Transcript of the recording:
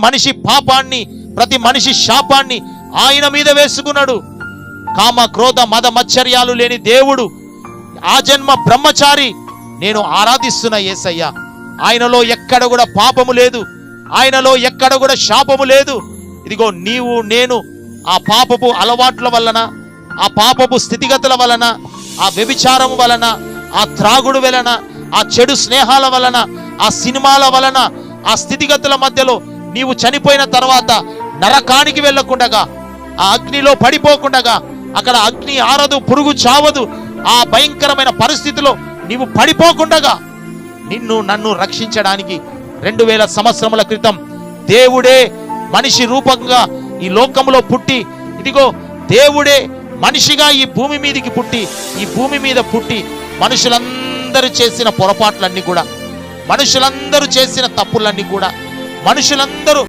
మనిషి పాపాన్ని, ప్రతి మనిషి శాపాన్ని ఆయన మీద వేసుకున్నాడు. కామ క్రోధ మద మచ్చర్యాలు లేని దేవుడు, ఆ జన్మ బ్రహ్మచారి, నేను ఆరాధిస్తున్న యేసయ్య. ఆయనలో ఎక్కడ కూడా పాపము లేదు, ఆయనలో ఎక్కడ కూడా శాపము లేదు. ఇదిగో నీవు నేను ఆ పాపపు అలవాట్ల వలన, ఆ పాపపు స్థితిగతుల వలన, ఆ వ్యభిచారము వలన, ఆ త్రాగుడు వలన, ఆ చెడు స్నేహాల వలన, ఆ సినిమాల వలన, ఆ స్థితిగతుల మధ్యలో నీవు చనిపోయిన తర్వాత నరకానికి వెళ్ళకుండగా, ఆ అగ్నిలో పడిపోకుండగా, అక్కడ అగ్ని ఆరదు, పురుగు చావదు, ఆ భయంకరమైన పరిస్థితిలో నీవు పడిపోకుండగా నిన్ను నన్ను రక్షించడానికి 2000 సంవత్సరముల క్రితం దేవుడే మనిషి రూపంగా ఈ లోకంలో పుట్టి, ఇదిగో దేవుడే మనిషిగా ఈ భూమి మీదకి పుట్టి, ఈ భూమి మీద పుట్టి మనుషులందరూ చేసిన పొరపాట్లన్నీ కూడా, మనుషులందరూ చేసిన తప్పులన్నీ కూడా, మనుషులందరూ